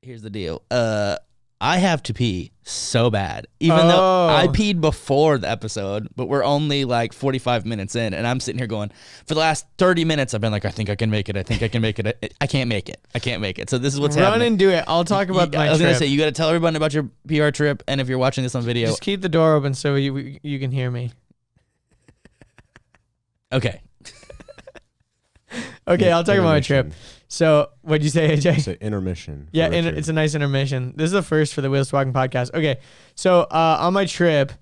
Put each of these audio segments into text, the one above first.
Here's the deal. I have to pee so bad, even though I peed before the episode, but we're only like 45 minutes in, and I'm sitting here going, for the last 30 minutes, I've been like, I think I can make it. I think I can make it. I can't make it. I can't make it. So this is what's happening. Run and do it. I'll talk about my trip. I was going to say, you got to tell everyone about your PR trip, and if you're watching this on video. Just keep the door open so you can hear me. Okay. Okay, I'll talk about my trip. So, what'd you say, AJ? It's an intermission. Yeah, it's a nice intermission. This is the first for the Wheels Walking podcast. Okay, so on my trip,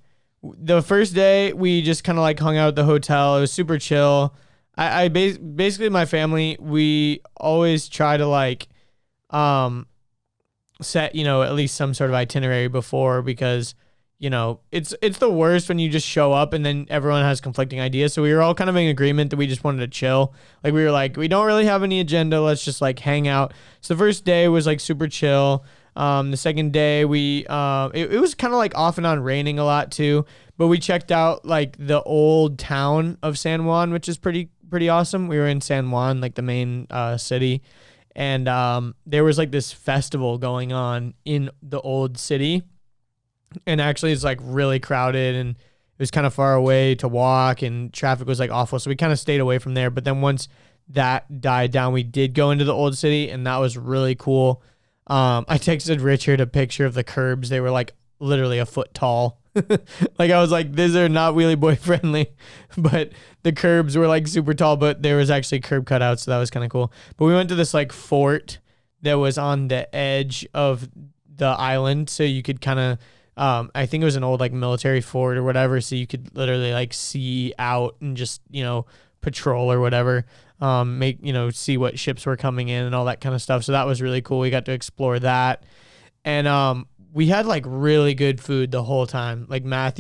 the first day we just kind of like hung out at the hotel. It was super chill. I basically my family, we always try to like set at least some sort of itinerary before, because it's the worst when you just show up and then everyone has conflicting ideas. So we were all kind of in agreement that we just wanted to chill. Like we were like, we don't really have any agenda. Let's just like hang out. So the first day was like super chill. The second day it was kind of like off and on raining a lot too, but we checked out like the old town of San Juan, which is pretty awesome. We were in San Juan, like the main city. And there was like this festival going on in the old city. And actually it's like really crowded, and it was kind of far away to walk, and traffic was like awful. So we kind of stayed away from there. But then once that died down, we did go into the old city, and that was really cool. I texted Richard a picture of the curbs. They were like literally a foot tall. Like I was like, these are not wheelie boy friendly, but the curbs were like super tall, but there was actually curb cutouts. So that was kind of cool. But we went to this like fort that was on the edge of the island. So you could kind of, I think it was an old like military fort or whatever. So you could literally like see out and just, patrol or whatever, see what ships were coming in and all that kind of stuff. So that was really cool. We got to explore that. And, we had like really good food the whole time. Like my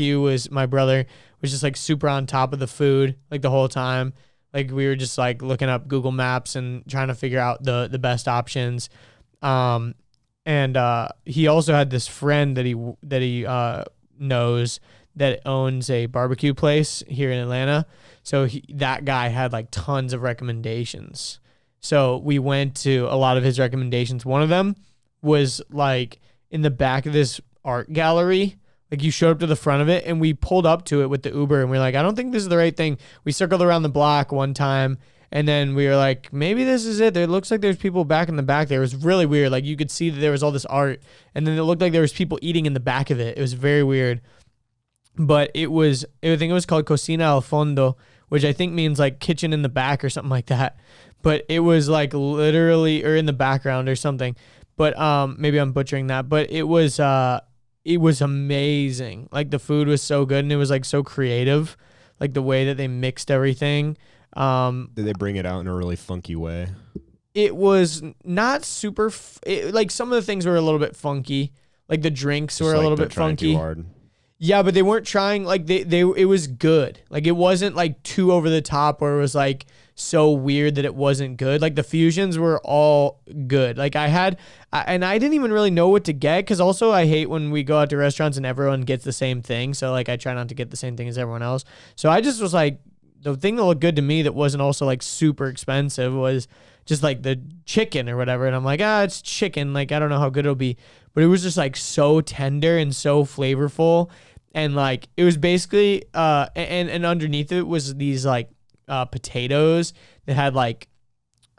brother was just like super on top of the food, like the whole time. Like we were just like looking up Google Maps and trying to figure out the best options. And he also had this friend that he knows that owns a barbecue place here in Atlanta. So that guy had like tons of recommendations. So we went to a lot of his recommendations. One of them was like in the back of this art gallery. Like you showed up to the front of it, and we pulled up to it with the Uber, and we we're like, I don't think this is the right thing. We circled around the block one time, and then we were like, maybe this is it. There looks like there's people back in the back there. It was really weird. Like you could see that there was all this art, and then it looked like there was people eating in the back of it. It was very weird. But I think it was called Cocina al Fondo, which I think means like kitchen in the back or something like that. But it was like literally, or in the background or something. But maybe I'm butchering that. But it was amazing. Like the food was so good, and it was like so creative, like the way that they mixed everything. Did they bring it out in a really funky way? It was not super. Like some of the things were a little bit funky. Like the drinks were a little bit funky. Too hard. Yeah, but they weren't trying. Like it was good. Like it wasn't like too over the top, or it was like so weird that it wasn't good. Like the fusions were all good. Like and I didn't even really know what to get, because also I hate when we go out to restaurants and everyone gets the same thing. So like I try not to get the same thing as everyone else. So I just was like, the thing that looked good to me that wasn't also like super expensive was just like the chicken or whatever. And I'm like, it's chicken. Like, I don't know how good it'll be, but it was just like so tender and so flavorful. And like, it was basically, and underneath it was these like, potatoes that had like,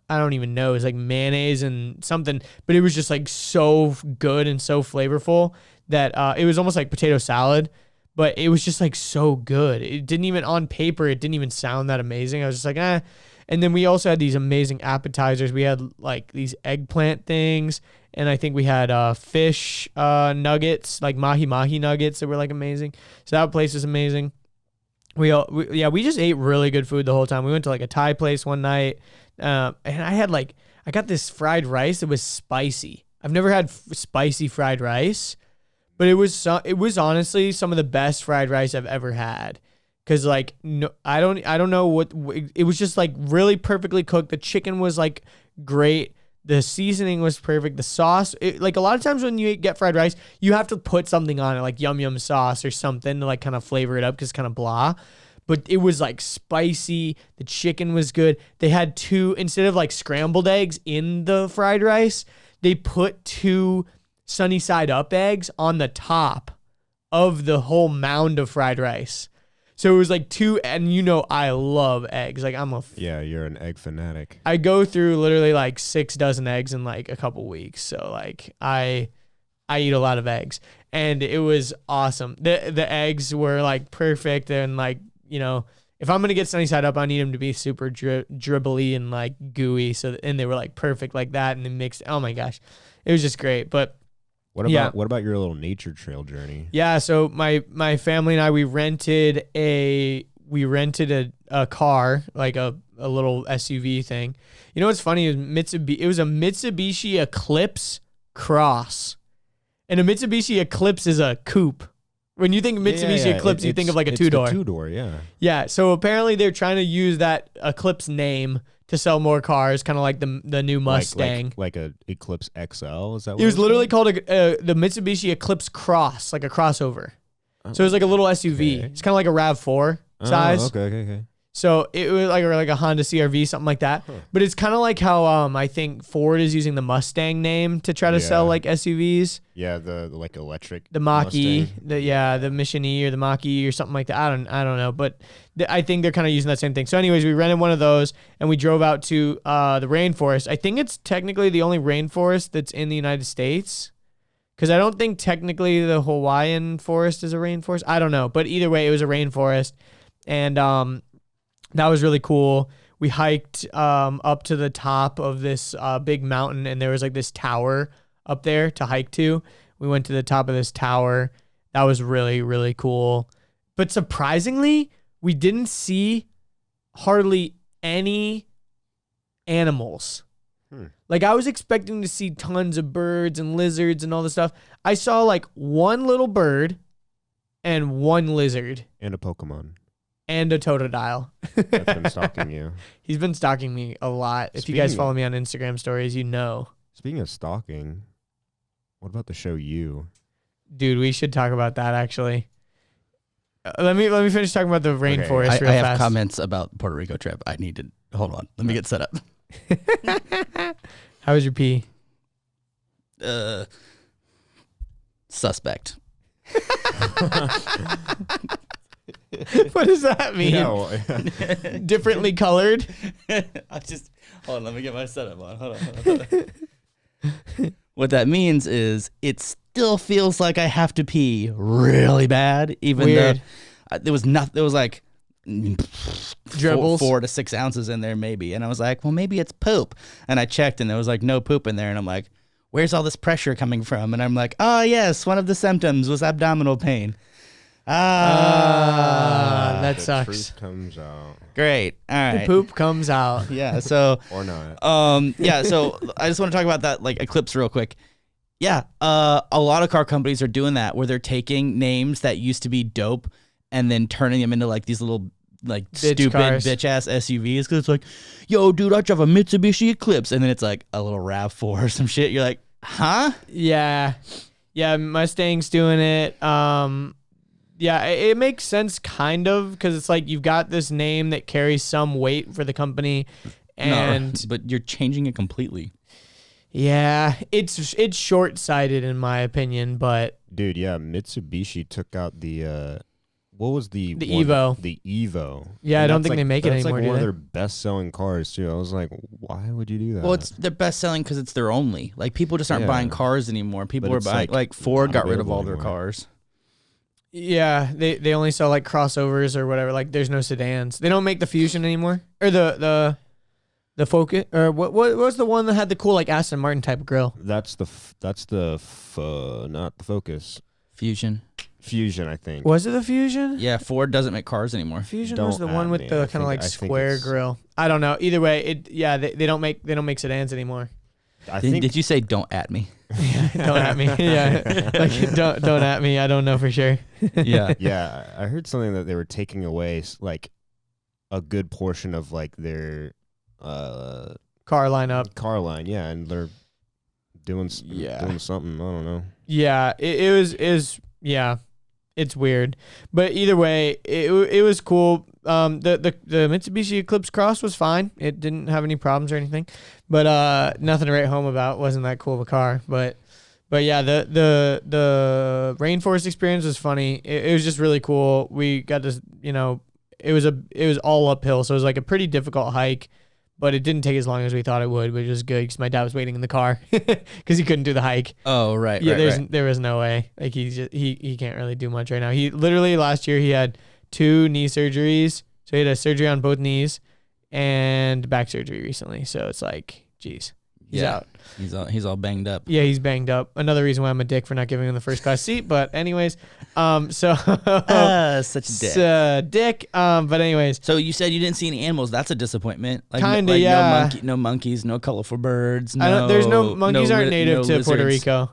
I don't even know, it was like mayonnaise and something, but it was just like so good and so flavorful that, it was almost like potato salad. But it was just like so good. It didn't even, on paper, it didn't even sound that amazing. I was just like, eh. And then we also had these amazing appetizers. We had like these eggplant things. And I think we had fish nuggets, like mahi-mahi nuggets that were like amazing. So that place is amazing. We just ate really good food the whole time. We went to like a Thai place one night. And I got this fried rice that was spicy. I've never had spicy fried rice. But it was honestly some of the best fried rice I've ever had. Cause like, no, I don't know what, it was just like really perfectly cooked. The chicken was like great. The seasoning was perfect. The sauce, like a lot of times when you get fried rice, you have to put something on it, like yum yum sauce or something to like kind of flavor it up, cause it's kind of blah. But it was like spicy. The chicken was good. They had instead of like scrambled eggs in the fried rice, they put 2 sunny side up eggs on the top of the whole mound of fried rice. So it was like 2, and I love eggs. Like Yeah, you're an egg fanatic. I go through literally like 6 dozen eggs in like a couple weeks. So like I eat a lot of eggs, and it was awesome. The eggs were like perfect, and like, if I'm gonna get sunny side up, I need them to be super dribbly and like gooey. And they were like perfect like that, and they mixed. Oh my gosh, it was just great. But what about your little nature trail journey? Yeah, so my family and I, we rented a car, like a little SUV thing. You know what's funny is it was a Mitsubishi Eclipse Cross. And a Mitsubishi Eclipse is a coupe. When you think Mitsubishi Eclipse, you think of like a 2-door. It's a 2-door, yeah. Yeah, so apparently they're trying to use that Eclipse name to sell more cars, kind of like the new Mustang. Like a Eclipse XL, is that what it was literally called the Mitsubishi Eclipse Cross, like a crossover. So it was like a little SUV. Okay. It's kind of like a RAV4 size. Okay. So it was like a Honda CRV, something like that. Huh. But it's kind of like how I think Ford is using the Mustang name to try to sell like SUVs. Yeah, the like electric. The Mach-E, the Mission E or the Mach-E or something like that. I don't know, but I think they're kind of using that same thing. So anyways, we rented one of those and we drove out to the rainforest. I think it's technically the only rainforest that's in the United States. Because I don't think technically the Hawaiian forest is a rainforest. I don't know. But either way, it was a rainforest. And that was really cool. We hiked up to the top of this big mountain, and there was like this tower up there to hike to. We went to the top of this tower. That was really, really cool. But surprisingly, we didn't see hardly any animals. Like I was expecting to see tons of birds and lizards and all this stuff. I saw like one little bird and one lizard. And a Pokemon. And a totodile. That's been stalking you. He's been stalking me a lot. If you guys follow me on Instagram stories, you know. Speaking of stalking, what about the show You? Dude, we should talk about that actually. Let me finish talking about the rainforest real I have fast. comments about the Puerto Rico trip. I need to hold on. Let me get set up. How was your pee? Suspect. What does that mean? Yeah. Differently colored? Hold on, let me get my setup on. Hold on. What that means is it still feels like I have to pee really bad, even Weird. though there was nothing. There was like Dribbles? 4 to 6 ounces in there maybe, and I was like, well, maybe it's poop. And I checked, and there was like no poop in there, and I'm like, where's all this pressure coming from? And I'm like, oh yes, one of the symptoms was abdominal pain. That the sucks. Truth comes out. Great. All right. The poop comes out. Yeah. So. Or not. Yeah. So I just want to talk about that like Eclipse real quick. Yeah. A lot of car companies are doing that where they're taking names that used to be dope and then turning them into like these little like stupid bitch ass SUVs because it's like, yo, dude, I drive a Mitsubishi Eclipse, and then it's like a little RAV4 or some shit. You're like, huh? Yeah. Mustang's doing it. Yeah, it makes sense kind of because it's like you've got this name that carries some weight for the company, and but you're changing it completely. Yeah, it's short-sighted in my opinion, but dude, yeah, Mitsubishi took out the what was the Evo? The Evo. Yeah, I don't think they make it anymore. That's like one of their best-selling cars too. I was like, why would you do that? Well, it's their best selling because it's their only. Like people just aren't buying cars anymore. People are buying like Ford got rid of all their cars. Yeah, they only sell like crossovers or whatever. Like there's no sedans. They don't make the Fusion anymore, or the Focus, or what was the one that had the cool like Aston Martin type of grill? That's not the Focus. Fusion, I think. Was it the Fusion? Yeah, Ford doesn't make cars anymore. Fusion was the one with the kind of like square grill. I don't know. Either way, they don't make sedans anymore. Did you say don't at me? Yeah, don't at me. Yeah, like don't at me. I don't know for sure. Yeah. Yeah, I heard something that they were taking away like a good portion of like their car line. Yeah, and they're doing something. I don't know. Yeah, it was yeah, it's weird, but either way, it was cool. The Mitsubishi Eclipse Cross was fine. It didn't have any problems or anything, but nothing to write home about. Wasn't that cool of a car, but yeah, the rainforest experience was funny. It was just really cool. We got this, it was all uphill, so it was like a pretty difficult hike, but it didn't take as long as we thought it would, which was good because my dad was waiting in the car because he couldn't do the hike. Oh, right. Yeah, right. there was no way. Like he can't really do much right now. He literally last year he had 2 knee surgeries, so he had a surgery on both knees and back surgery recently. So it's like, geez, he's out. He's all banged up. Yeah, he's banged up. Another reason why I'm a dick for not giving him the first class seat. But anyways, such a dick. Dick. But anyways. So you said you didn't see any animals. That's a disappointment. Like, kinda, yeah. No monkeys, no colorful birds. There's no monkeys aren't native to lizards. Puerto Rico.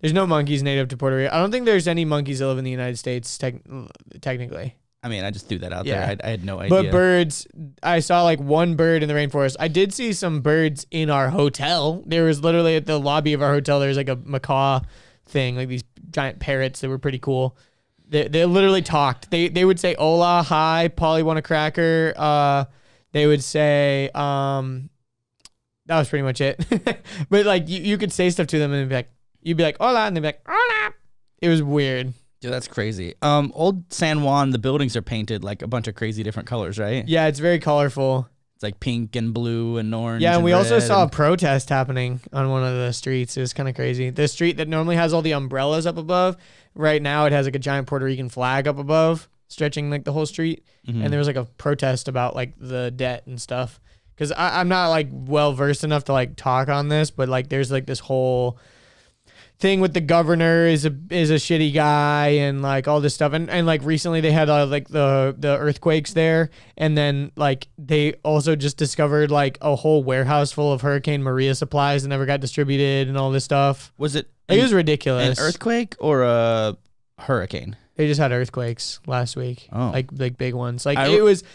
There's no monkeys native to Puerto Rico. I don't think there's any monkeys that live in the United States technically. I mean, I just threw that out Yeah. there. I had no idea. But birds, I saw like one bird in the rainforest. I did see some birds in our hotel. There was literally at the lobby of our hotel, there's like a macaw thing, like these giant parrots that were pretty cool. They literally talked. They would say hola, hi, Polly want a cracker. They would say, that was pretty much it. But like you could say stuff to them and you'd be like, hola, and they'd be like, hola. It was weird. Dude, that's crazy. Old San Juan, the buildings are painted like a bunch of crazy different colors, right? Yeah, it's very colorful. It's like pink and blue and orange. Yeah, and we also saw a and protest happening on one of the streets. It was kind of crazy. The street that normally has all the umbrellas up above, right now it has like a giant Puerto Rican flag up above, stretching like the whole street. Mhm. And there was like a protest about like the debt and stuff. Because I'm not like well versed enough to like talk on this, but like there's like this whole thing with the governor is a shitty guy and like all this stuff and like recently they had like the earthquakes there, and then like they also just discovered like a whole warehouse full of Hurricane Maria supplies that never got distributed and all this stuff. Was it? It was ridiculous. An earthquake or a hurricane? They just had earthquakes last week, Oh. like big ones. Like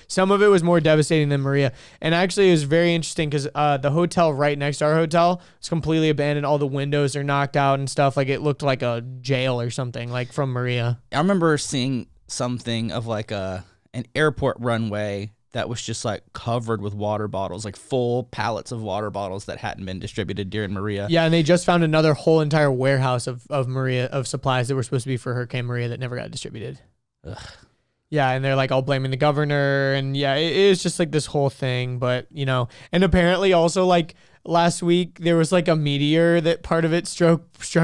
some of it was more devastating than Maria. And actually it was very interesting because the hotel right next to our hotel was completely abandoned. All the windows are knocked out and stuff. Like it looked like a jail or something like from Maria. I remember seeing something of like an airport runway that was just like covered with water bottles, like full pallets of water bottles that hadn't been distributed during Maria. Yeah, and they just found another whole entire warehouse of Maria, of supplies that were supposed to be for Hurricane Maria that never got distributed. Ugh. Yeah, and they're like all blaming the governor, and yeah, it is just like this whole thing. But and apparently also like last week there was like a meteor that part of it struck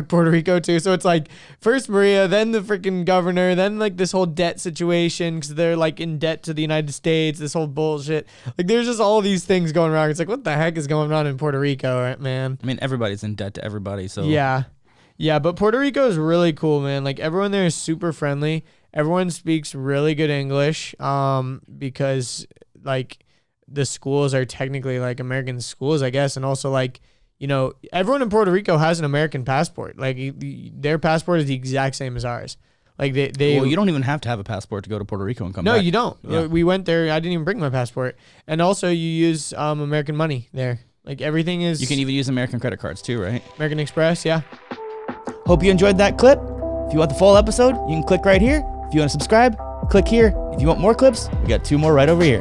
Puerto Rico too. So it's like first Maria, then the freaking governor, then like this whole debt situation because they're like in debt to the United States. This whole bullshit. Like there's just all these things going wrong. It's like what the heck is going on in Puerto Rico, right, man? I mean, everybody's in debt to everybody, so Yeah, but Puerto Rico is really cool, man. Like everyone there is super friendly. Everyone speaks really good English because like the schools are technically like American schools, I guess. And also like, everyone in Puerto Rico has an American passport. Like their passport is the exact same as ours. Like they Well, you don't even have to have a passport to go to Puerto Rico and come No, back. you don't. Yeah. We went there. I didn't even bring my passport. And also you use American money there. Like everything is. You can even use American credit cards too, right? American Express, yeah. Hope you enjoyed that clip. If you want the full episode, you can click right here. If you want to subscribe, click here. If you want more clips, we got 2 more right over here.